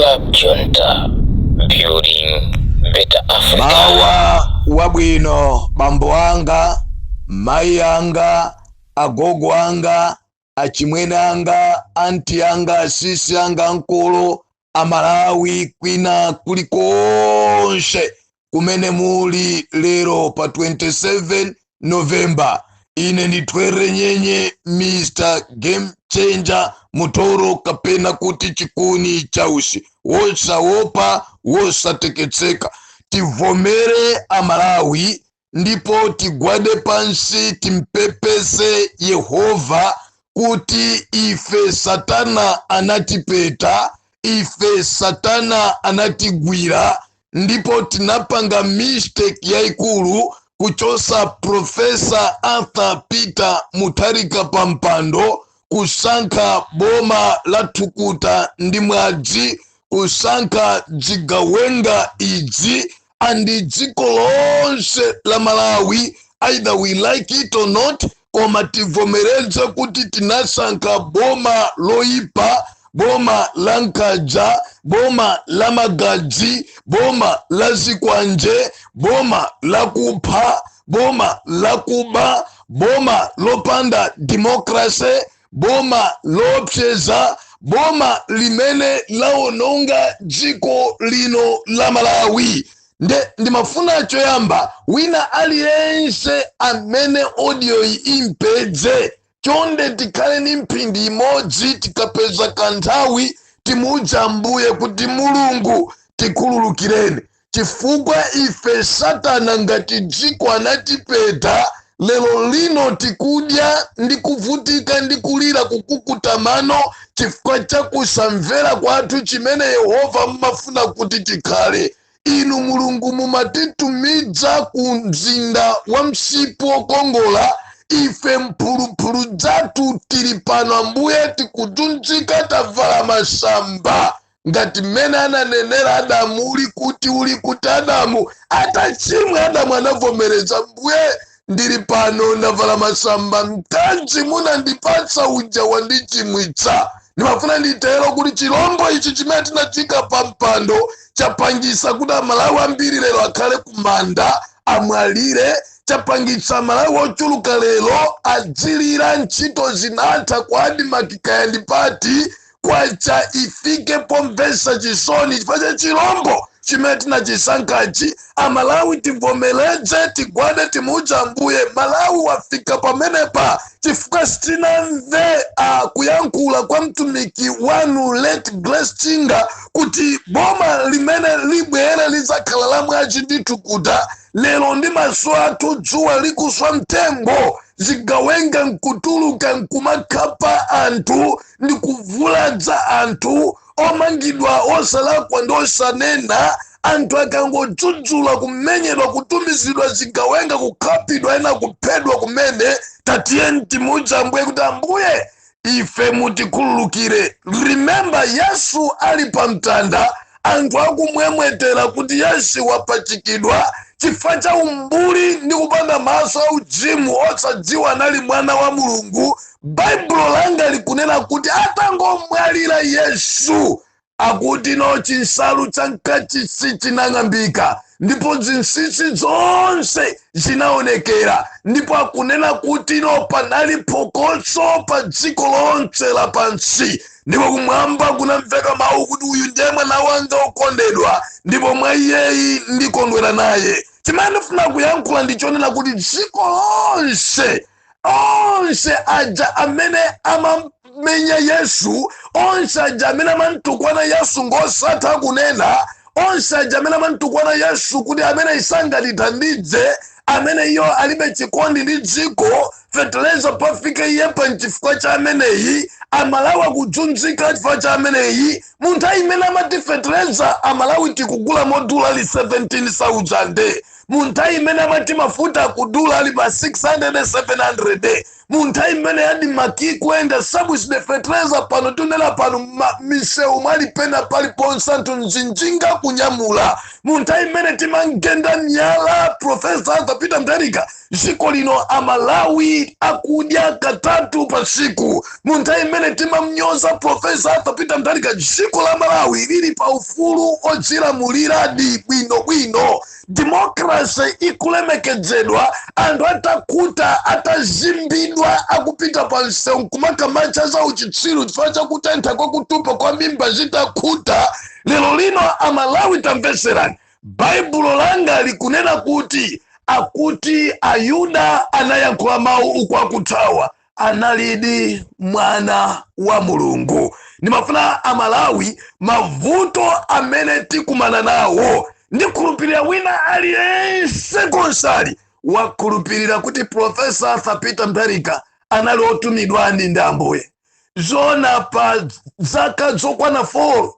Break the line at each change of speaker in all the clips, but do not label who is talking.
Club Junta, building better Africa.
Mawa wabwino bambo anga, mai anga, agogo anga, achimwene anga, anti anga, sisi anga, nkolo, amalawi, kwina kulikonshe kumene muli lero pa 27 November. Ine nditwere nyenye Mr. Game Changer mutoro kapena kuti chikuni chaushi. Wosawopa, wosateketseka. Tivomere amalawi, ndipo tigwade pansi timpepese Yehova kuti ife Satana anatipeta, ife Satana anatigwira, ndipo tinapanga mistake yaikulu kuchosa Profesa Arthur Peter Mutharika pampando, kusankha boma la Thukuta ndi Mwadzi, kusankha Zigawenga idzi andi dziko lonse la Malawi, either we like it or not, koma tivomereze kuti tinasankha boma loipa, boma la Nkhaja, boma la Magadzi, boma la Zikwanje, boma la kupha, boma la kuba, boma lopanda demokrasi, boma lopseza, boma limene laononga dziko lino la Malawi. Ndimafuna choyamba wina aliyense amene audio impedze chonde tikhale ni mphindi imodzi, tikapeza kanthawi timuja Ambuye kuti Mulungu tikhululukireni, chifukwa ife Satana ngati dziko anatipeta, lero lino tikudya ndi kuvutika ndi kulira kukukuta mano chifukwa cha kusamvera kwathu chimene Yehova mmafuna kuti tikhale. Inu Mulungu mumatitumidza ku mzinda wa msipu wokongola, ife mphulupulu dzathu tili pano Ambuye tikudunjika tavala masamba ngati mmene ananenera Adamu, uli kuti Adamu atachimwe, Adamu anavomereza, Ambuye ndili pano ndavala masamba, mkanji munandipatsa uja wandichimwitsa. Ndimafuna nditero kuti chilombo ichi chimene tinachika pa mpando chapangisa kuti amalawi ambiri lero akhale kumanda amwalire, chapangitsa Malawi ochuluka lero adzilira ntchito zinatha kwa adimakika ndipati kwacha ifike pomvesa chisoni chifukwa cha chilombo chimene tinachisankhachi. Amalawi tivomereze, tigwade, timuja Ambuye, Malawi wafika pamenepa chifukwa sitinamve kuyankhula kwa mtumiki wanu Let Grace Chinga kuti boma limene libwere lizakhala la Mwadzi ndi Thukuta. Lero ndi maso athu dzuwa likuswa mtengo, Zigawenga nkutuluka nkumakhapa anthu ndi kuvuladza anthu, omangidwa osalakwa ndi osanena, anthu akangodzudzula kumenyedwa, kutumizidwa Zigawenga, kukhapidwa, ena kuphedwa kumene. Tatiyeni timuja Ambuye kuti Ambuye ife mutikhululukire. Remember Yesu ali pa mtanda, anthu akumwemwetera kuti Yesu wapachikidwa chifukwa cha umbuli ndi kupanda maso auzimu, osadziwa anali mwana wa Mulungu. Baibulo langa likunena kuti atangomwalira Yesu akuti no chinsalu cha mkachisi chinang'ambika, ndipo zinsinsi zonse zinaonekera, ndipo akunena kuti no panali phokoso pa dziko lonse lapansi, ndipo kumwamba kunamveka mawu kuti uyu ndiye mwana wanga okondedwa, ndipo mwa iyeyi ndikondwera naye. Chimene ndifuna kuyankhula ndichonena kuti dziko lonse, onse aja amene amamenya Yesu, onse aja amene amantukwana Yesu ngosatha kunena, onse aja amene amantukwana Yesu kuti amene isangalithandize, amene iyo alibe chikondi ndi dziko, feteleza pafike iye pa nchifukwa cha ameneyi, amalawi kudzunzika chifukwa cha ameneyi. Munthu imene amati feteleza amalawi tikugula modula ali 17,000, munthu imene amati mafuta akudula ali pa 600 700, munthu imene yadi makiku enda sabwiside feteleza pano tunena pano miseu mwali pena pali ponsantu nzinjinga kunyamula, munthu imene timangenda nyala Profesa Arthur Arthur Peter Mutharika dziko lino amalawi akudya katatu pa siku. Munthawi imene timamnyoza Profesa Arthur Peter Mutharika dziko la Malawi lili pa ufulu odzilamuliradi bwinobwino. Democracy ikulemekedzedwa, anthu atakuta atazimbidwa akupita pa msewu kumakamacha za uchitsiru chifukwa chakutentha kwakutupa kwa mimba zitakuta. Lero lino amalawi tamveserani, baibulo langa likunena kuti akuti Ayuda anayankhula mawu uku akuthawa analidi mwana wa Mulungu. Nimafuna amalawi mavuto amene tikumana nawo ndikhulupirira wina aliyense konsali wakhulupirira kuti Profesa Arthur Peter Mutharika anali otumidwani ndi Ambuye. Zona pa zaka zokwana 4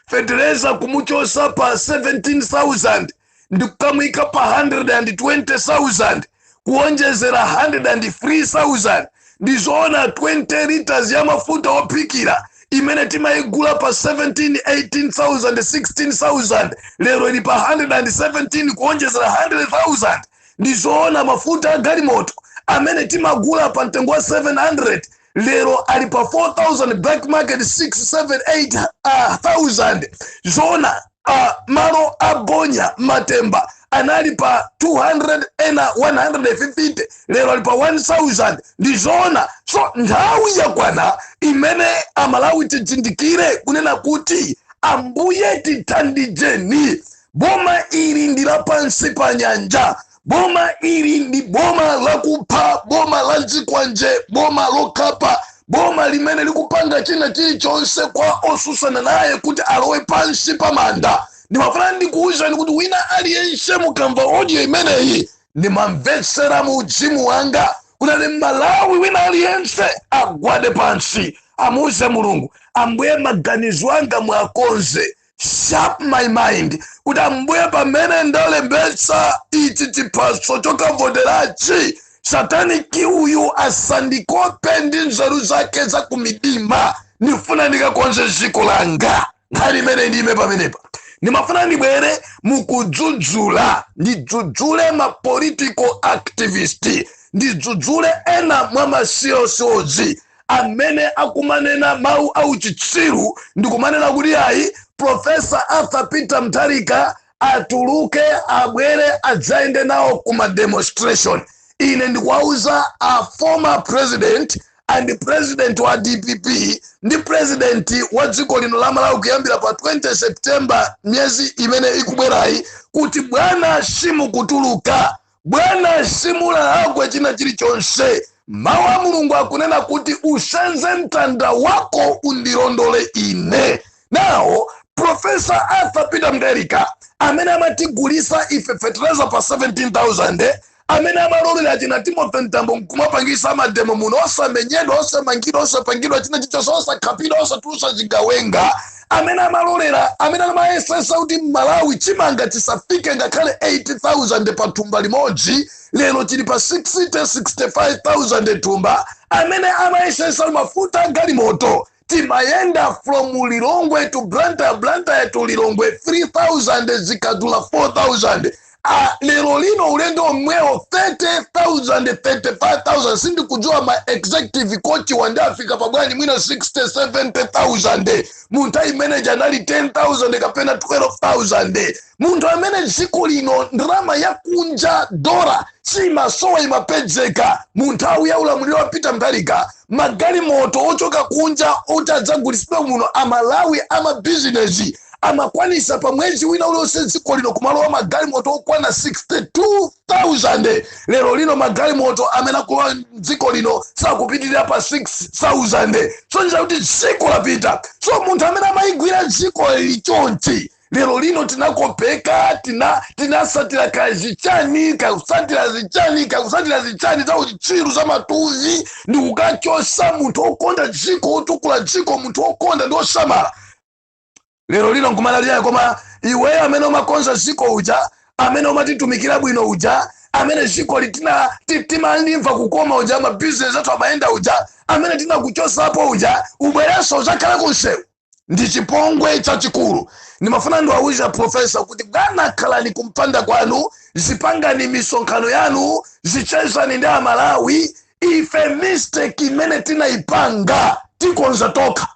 Federeza kumuchosa pa 17,000 ndikukamwika pa 120,000 kuonjezera 103,000. Ndizoona 20 liters ya mafuta ophikira imene timaigula pa 17, 18,000, 16,000 lero ili pa 117 kuonjezera 100,000. Ndizoona mafuta galimoto amene timagula pa mtengo wa 700 lero ali pa 4,000, black market 6, 7, 8,000. Zona malo abonya matemba anali pa 200 ena 150 lero ali pa 1,000. Ndizona so nthawi yakwana imene amalawi tidzindikire kunena kuti Ambuye tithandizeni. Boma ili ndi la pansi pa nyanja, boma ili ndi boma la kupha, boma la njikwanje, boma lokapa, boma limene likupanga china chilichonse kwa osusana naye kuti alowe pansi pa manda. Ndimafuna ndikuwuzani kuti wina aliyense mukamva audio imeneyi ndimamvetsera mu uzimu wanga kuti Malawi wina aliyense agwade pansi amuze Mulungu, Ambuye maganizo anga mwakonze, sharp my mind, kuti Ambuye pamene ndalembetsa ichi chiphaso chokavoterachi sataniki uyu asandikope ndi nzeru zake za kumidima. Ndifuna ndikakonze dziko langa nkhani imene ndime pamenepa. Ndimafuna ndibwere mukudzudzula, ndidzudzule ma political activist, ndidzudzule ena mwa masiyosozi amene akumanena mawu au chitsiru ndikumanena kuti ayi Profesa Arthur Peter Mutharika atuluke abwere adzaende nawo kuma demonstration. Ine ndikuwauza a former president and president wa DPP ndi president wa dziko lino la Malawi kuyambira pa 20 September myezi imene ikubwerayi kuti bwana simukutuluka, bwana simulakwe china chilichonse. Mawu a Mulungu akunena kuti usenze mtanda wako undilondole ine. Now Profesa Arthur Peter Mutharika amene amatigulisa ife fertilizer pa 17,000, amene amalolera china Timothy Ntambo nkumapangisa mademo muno osamenyedwa osamangidwa osapangidwa china chichonse osakhapidwa osatulusa zigawenga, amene amalolera amene amayesesa kuti Malawi chimanga chisafike ngakhale 80,000 pa thumba limodzi lero chili pa 65,000 thumba, amene amayesesa mafuta galimoto timayenda from Lilongwe to Blantyre to Lilongwe 3,000 zikadula 4,000. Lero lino ulendo omwewo 30,000, 35,000. Sindi kujua ma executive coach wanda Afrika pabwani mwina 60, 70,000. Munthawi manager nali 10,000 kapena 12,000. Munthu amene dziko lino ndrama ya kunja dola si masowa imapedzeka. Munthawi ya ulamuliro wa Peter Mutharika magali moto ochoka kunja otadzagulisidwa muno amalawi ama business amakwanisa pa mwezi wina ulionse dziko lino kumalowa magali moto okwana 62,000. Lero lino magali moto amene akulowa dziko lino sakupitirira pa 6,000. So nja kuti dziko lapita. So munthu amene amayigwira dziko lichonchi lero lino tinakopeka tinasatira kazichani kakusatira zichani za uchitsiru za matuvi ndi kukachosa munthu okonda dziko otukula dziko munthu okonda ndi osamala. Lero lino nkumalaliya koma iwe amene umakonza dziko uja, amene umatitumikira bwino uja, amene dziko timalimva kukoma uja, ama business athu amayenda uja, amene tinakuchosa apo uja, ubwereso uzakhala kunsewu. ndi chipongwe chachikulu. Nimafuna ndiwauza profesa kuti bwana khalani kumpanda kwanu, zipangani misonkhano yanu, zichezani ndi Amalawi. Ife mistake imene tinaipanga tikonza toka.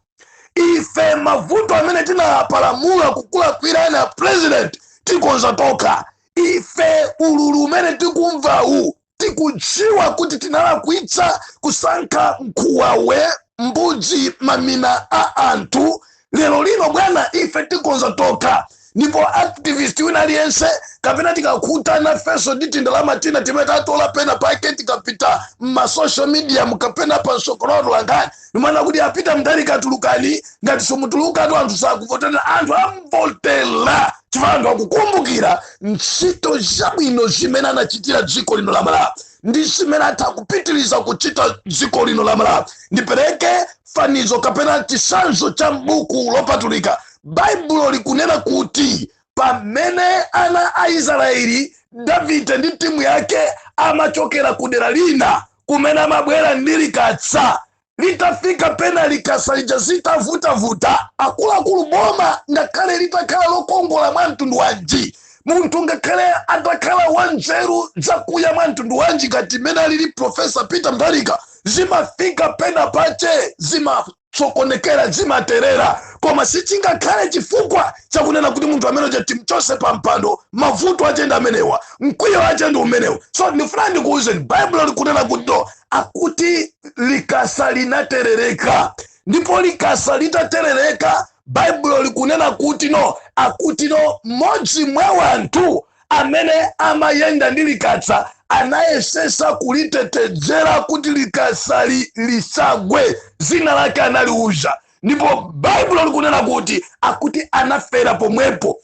Ife mavuto amene tinapalamula kukulakwirana na president tikonza toka. Ife ululu umene tikumvawu tikudziwa kuti tinalakwitsa kusankha Nkhuwawe, Mbudzi, mamina a anthu. Lero lino bwana ife tikonza toka. Ndipo activist wina aliyense kapena tikakutana feso diti ndalama tina timeta atola pena pake tikapita ma social media mukapena pa sokonodo langani. Numana kuti apita Mutharika tulukani ngati somutuluka atu anthu sakuvotana anthu amvotela. Chifukwa anthu akukumbukira ntchito zabwino zimene anachitira dziko lino la Malawi. Ndi zimene atha kupitiriza kuchita dziko lino la Malawi. Ndipereke fanizo kapena chisanzo cha m'buku lopatulika. Baibulo likunena kuti pamene ana a Israeli Davide ndi timu yake amachokera kudera lina kumene amabwera ndi likatsa, litafika pena likasa lija zitavutavuta, akuluakulu boma ngakhale litakhala lokongola mwa mtundu wanji, munthu ngakhale atakhala wanzeru zakuya mwa mtundu wanji ngati mene alili Profesa Peter Mutharika, zimafika pena pache zimasokonekera, zimaterera. Koma sichingakhale chifukwa chakunena kuti munthu amene uja timchose pa mpando, mavuto achenda amenewa, mkwiyo achenda umenewa. So ndifuna ndikuwuzeni Baibulo likunena kuti akuti likasa linaterereka. Ndipo likasa litaterereka, Baibulo likunena kuti akuti mmodzi mwa wanthu amene amayenda ndi likatsa anayesesa kulitetezera kuti likasa lisagwe, zina lake analiuza. Ndipo Baibulo likunena kuti akuti anafera pomwepo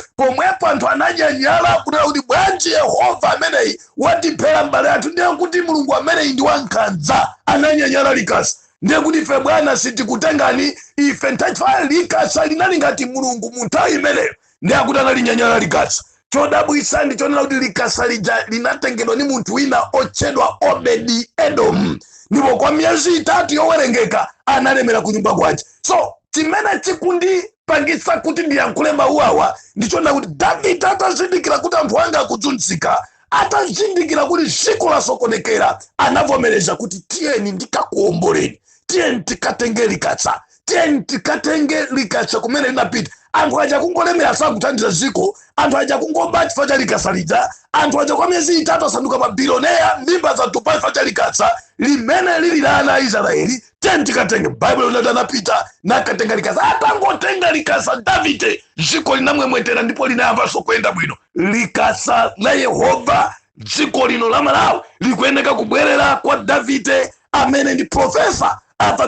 anthu ananyanyala kunena kuti bwanji Yehova ameneyi watiphera mbale athu, ndiye kuti Mulungu ameneyi ndi wankhanza, ananyanyala likasa. Ndiye kuti ife bwana sitikutengani ife ntachifaya likasa linali ngati Mulungu munthawi imeneyo, ndiye akuti analinyanyala likasa. Chodabwitsa ndi chonena kuti likasa lija linatengedwa ni munthu wina otchedwa Obedi Edom. Ndipo kwa miyezi 3 yowerengeka analemera ku nyumba kwace. So chimene chikundipangitsa kuti ndiyankhule mawu awa ndichonena kuti Davide atazindikira kuti anthu anga akudzunzika, atazindikira kuti dziko lasokonekera, anavomereza kuti tiyeni ndikakuomboleni, tiyeni tikatenge likatsa, tiyeni tikatenge likatsa kumene linapita. Anthu aja kungolemera sakuthandiza dziko, anthu aja kungomba chifukwa cha likasa lija, anthu aja kwa miyezi 3 asanduka mabilioneya, mimba zatupa chifukwa cha likatsa limene lili la ana a Israeli. Tiyeni tikatenge. Baibulo linati anapita nakatenga likasa. Atangotenga likasa Davide, dziko linamwemwetera ndipo linayambanso kuyenda bwino. Likasa la Yehova, dziko lino la Malawi likuyeneka kubwerera kwa Davide amene ndi Profesa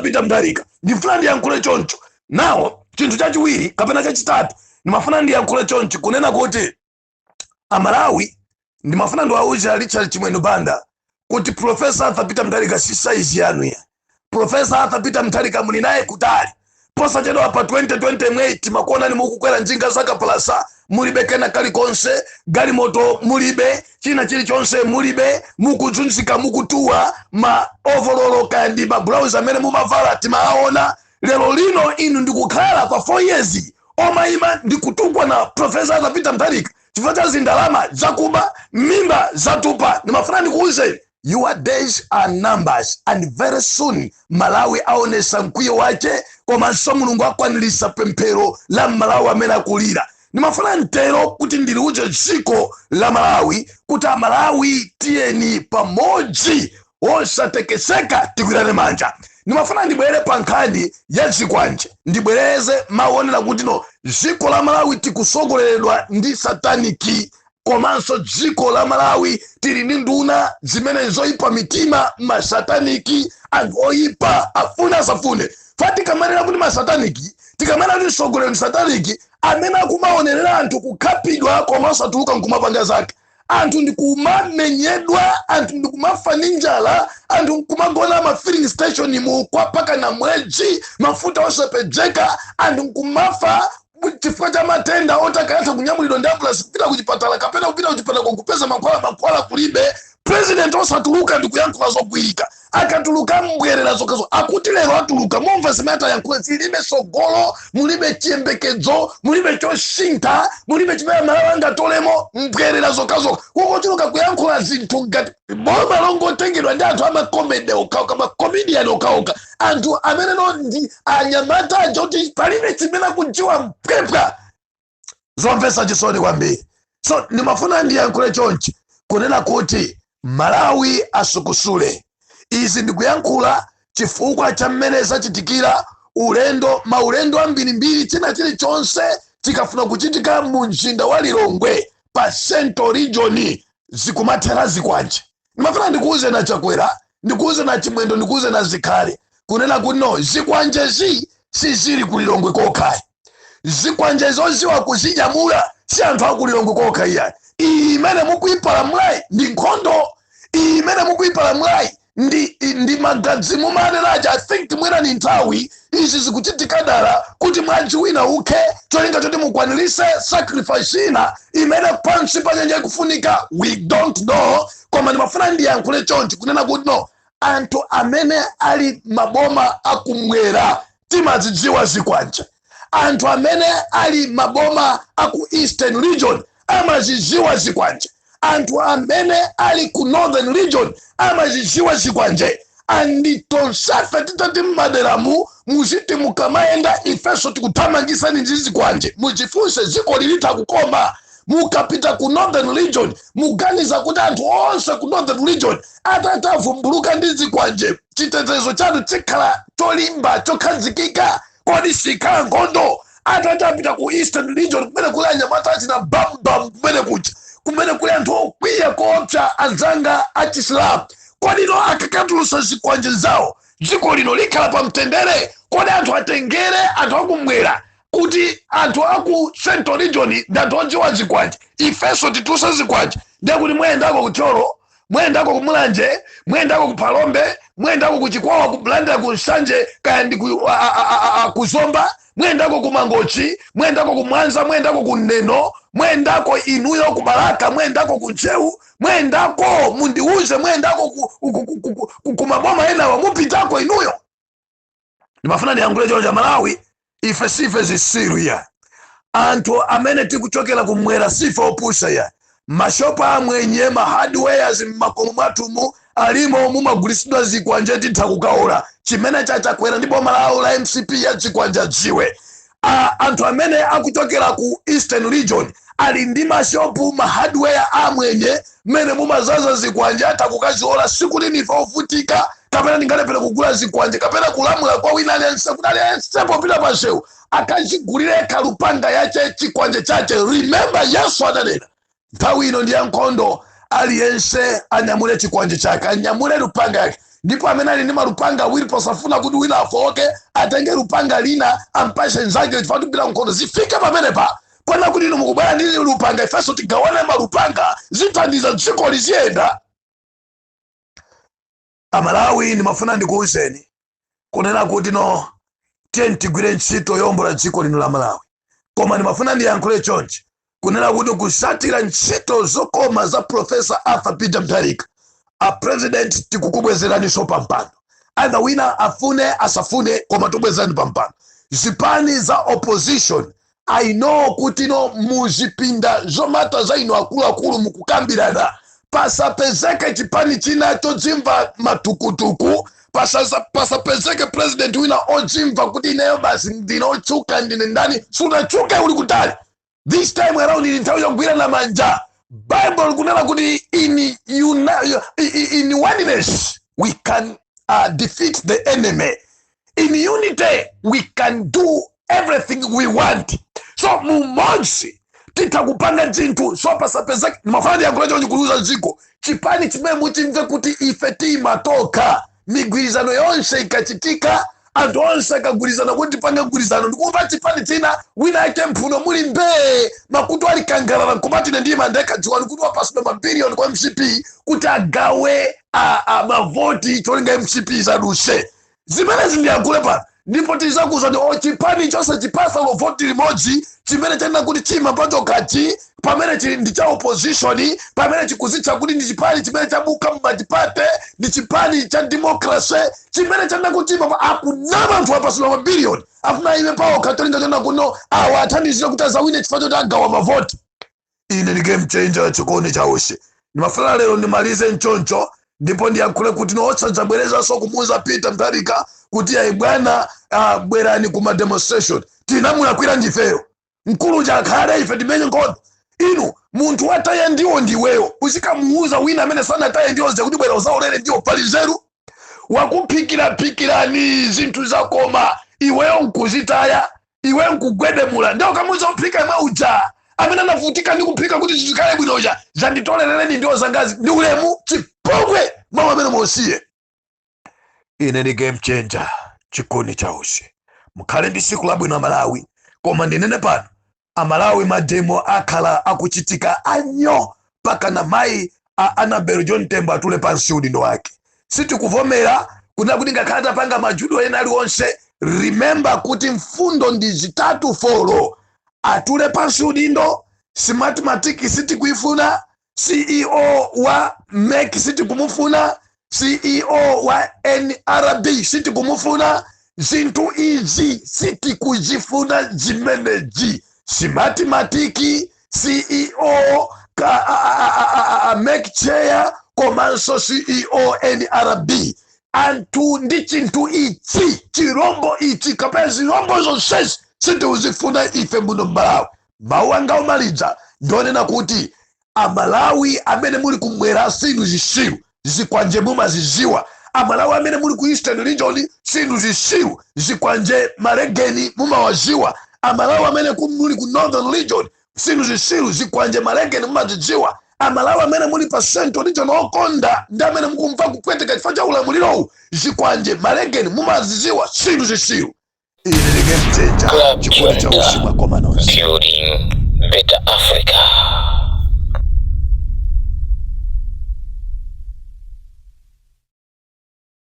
Peter Mutharika. Ndifuna ndiyankhule choncho. Nawo chinthu chachiwiri kapena chachitatu ndimafuna ndiyankhule choncho kunena kuti Amalawi ndimafuna ndiwauze Richard Chimwendo Banda kuti Profesa Peter Mutharika si size yanu ya. Profesa Peter Mutharika muli naye kutali. Posachedwa pa 2028 makuona ni mukukwera njinga zaka plasa, mulibe kena kalikonse, galimoto mulibe, china chilichonse mulibe, mukudzunzika mukutua, ma overall kandi ma blouse amene mumavala timaona. Lero lino inu ndikukhala kwa 4 years omaima ndikutupwa na Profesa Peter Mutharika chifukwa cha zindalama zakuba, mimba zatupa. Ndimafuna ndikuuze your days are numbers, and very soon Malawi aonesa mkwiyo wache, komanso Mulungu akwanilisa pemphero la Malawi amene akulira. Ndimafuna ntero kuti ndiliuze dziko la Malawi kuti Malawi tiyeni pamodzi, osatekeseka tigwirane manja. Ndimafuna ndibwere pa nkhani ya zikwanje, ndibwereze maonera kuti dziko la Malawi tikusogoleredwa ndi sataniki, komanso dziko la Malawi tili ndi nduna zimene zoyipa mitima, masataniki, anthu oyipa afuna asafune. Fatikamanena kuti masataniki, tikamanena kuti sogoleri sataniki amene akumaonerera anthu kukhapidwa komanso atuluka nkumapanga zake. Anthu ndikumamenyedwa, anthu ndikumafa ndi njala, anthu nkumagona ma filling station mukwa paka na mwezi, mafuta osapezeka, anthu nkumafa chifukwa cha matenda otakayatha kunyamulidwa ndi ambulance kupita kuchipatala kapena kupita kuchipatala kupeza mankhwala kulibe, president osatuluka ndikuyankhula zogwirika akatuluka mbwerera zokazo akuti lero atuluka momva semata yankhula zilibe sogolo mulibe chiyembekezo mulibe chosintha mulibe chimene Malawi angatolemo mbwerera zokazo kukochuluka kuyankhula zinthu ngati boma longotengedwa ndi anthu amakomedi okauka makomedian okauka anthu amene ndi anyamata aja kuti palibe chimene kujiwa mpepwa zomvetsa chisoni kwambiri. So ndimafuna ndiyankhule chonchi kunena kuti Malawi asukusule. Izi ndikuyankhula chifukwa cha mmene zachitikira maulendo ambirimbiri china chilichonse chikafuna kuchitika mu mzinda wa Lilongwe pa Central Region zikumathera zikwanje. Ndimafuna ndikuuze na Chakwera, ndikuuze na Chimwendo, ndikuuze na Zikhale kunena kuti no zikwanje sizili ku Lilongwe kokha. Zikwanje zoziwa kuzinyamula si anthu aku Lilongwe kokha iya. Imene mukuipala mlayi ndi nkhondo, imene mukuipala mlayi ndi magazi mumaneraja. I think mwina ni nthawi izi zikuchitika dala kuti mwaji wina ukhe cholinga choti mukwanirise sacrifice ina imene pansi panyanja ikufunika. We don't know, koma ndimafuna ndiyankhule chonchi kunena kuti no anthu amene ali maboma akumwera timazidziwa zikwanje, anthu amene ali maboma aku Eastern Region amazidziwa zikwanje, anthu amene ali ku Northern Region amazidziwa zikwanje. Anditonsafe titati mmaderamu muziti mukamaenda ifeso tikuthamangisani zikwanje muchifunse ziko lilita kukoma. Mukapita ku Northern Region muganiza kuti anthu onse ku Northern Region atatavumbuluka ndi zikwanje chitetezo chanu chikhala cholimba chokhazikika kodi sikhala nkhondo. Atatapita ku Eastern Region kumene kuli anyamata achina bambam kumene kuli anthu okwiya koopsa anzanga achisilamu. Kodi no akakatulusa zikwanje zawo dziko lino likhala pa mtendere? Kodi anthu atengere anthu akumwera kuti anthu aku Central Region ndi anthu odziwa zikwanje ifeso titusa zikwanje ndiye kuti mwendako ku Cholo, mwendako ku Mulanje, mwendako ku Palombe, mwendako ku Chikwawa, ku Blantyre, ku Nsanje kaya ndi ku Zomba, mwendako ku Mangochi, mwendako ku Mwanza, mwendako ku Neno, mwendako inuyo ku Baraka, mwendako ku Nchewu, mwendako mundiuze, mwendako ku maboma ena wamupitako inuyo. Ndimafuna ndiyankhule chonchi cha Malawi ife sife zisiru ya anthu amene tikuchokera kumwera sife opusha ya mashopa amwenye ma hardwares mmakomo mwatumu alimo mumagulisidwa zikwanje titha kukaola chimene Chakwera ndipo Malawi la MCP ya zikwanje dziwe. Anthu amene akuchokera ku Eastern Region ali ndi mashopu ma hardware amwenye mene mumazaza zikwanje atha kukaziola siku lini ife ovutika kapena ndingalepera kugula zikwanje kapena kulamula kwa wina aliyense kuti aliyense popita pashewu akachigulire kalupanga yache chikwanje chache. Remember Yesu adanena nthawi ino ndi ya nkhondo, aliyense anyamule chikwanje chake, anyamule lupanga yake. Ndipo amene ali ndi malupanga awiri posafuna kuti wina afoke atenge lupanga lina ampashe nzake chifukwa kupita nkhondo zifike pamenepa. Pona kuti inu mukubwera ndi lupanga ifeso tigawane malupanga zithandiza dziko liziyenda. Amalawi ndimafuna ndikuwuzeni kunena kuti no tiye tigwire ntchito yombola dziko lino la Malawi, koma ndimafuna ndiyankhule chonchi kunena kuti kusatira ntchito zokoma za Professor Arthur Peter Mutharika a president tikukubwezeraniso pampando. Either wina afune asafune koma tubwezerani pampando. Zipani za opposition I know kuti no muzipinda zomata za ino akulu mukukambirana pasapezeke chipani china chodzimva matukutuku, pasapezeke president wina odzimva kuti ineyo basi ndinochuka ndine ndani sunachuka uli kutali. This time around in nthawi yogwira na manja Bible kunena kuti in oneness we can defeat the enemy. In unity we can do everything we want. So mumodzi titakupanga zinthu so pasapezeke mafandi yakuleja kujikuluza ziko chipani chimene muchimve kuti ife timatoka migwirizano yonse ikachitika anthu onse akagwirizana kuti panga mgwirizano ndikumva chipani china wina yake mphuno muli mbee makutu ali kangalala nkumatine ndiye mandeka dziwani kuti wapasula mabiliyoni kwa MCP kuti agawe mavoti cholinga MCP zaduse. Zimene zindiyankhule pano ndipo tizakuzani chipani chose chipasa voti limodzi chimene chanena kuti chima pachokachi pamene chili ndi cha opposition, pamene chikuzitcha kuti ndi chipani chimene chabuka m'machipate, ndi chipani cha democracy chimene chanena kuti akunama anthu apasula mabiliyoni afuna ime pawo katolinga chanena kuno awa athandizire kuti azawine chifukwa choti agawa mavoti. Ine ndi game changer chikondi cha Ushe. Ndimafuna lero ndimalize nchoncho ndipo ndiyankhule kuti otsadzabwerezanso kumuuza Peter Mutharika kuti ayi bwana bwerani kuma demonstration tinamulakwira ndifeyo mkulu chakhale ife timenye nkhondo. Inu munthu wataye ndiwo ndiweyo uzikamuuza wina amene sanataye ndiwo kuti bwera uzaulere ndiwo pali nzeru wakuphikirani zinthu zakoma iweyo nkuzitaya iweyo nkugwedemula ndio kamuuza uphika imwe uja amene anavutika ndi kuphika kuti zikhale bwinoja zanditolerereni ndiwo zangazi ndi ulemu chipongwe mawu amene musiye. Ine ndi game changer chikondi cha Ushe. Mukhale ndi siku labwino Amalawi, koma ndinene pano Amalawi mademo akhala akuchitika anyo paka na mayi Annabel John Tembo atule pansi udindo wake. Sitikuvomera kuna kuti ngakhale tapanga majudo ena aliwonse. Remember kuti mfundo ndi zitatu folo atule pansi udindo. Smartmatic sitikuifuna, CEO wa MEC sitikumufuna, CEO wa NRB sitikumufuna. Zinthu izi sitikuzifuna zimeneji. Smartmatic, CEO MEC chair komanso CEO NRB. Antu ndi chinthu ichi chirombo ichi kapena zirombo zonsezi sitikuzifuna ife muno Malawi. Mawu anga omaliza ndonena kuti Amalawi amene muli kumwera sinu zishiru zikwanje mumaziziwa. Amalawi amene muli ku Eastern Region sinu zishiru zikwanje malegeni mumawaziwa. Amalawi amene muli ku Northern Region sinu zishiru zikwanje malegeni mumaziziwa. Amalawi amene muli pa Central Region okonda ndi amene mukumva kupweteka chifukwa cha ulamuliro zikwanje malegeni mumaziziwa sinu zishiru. Ine ndi game changer chikondi cha Ushe.
Building better Africa.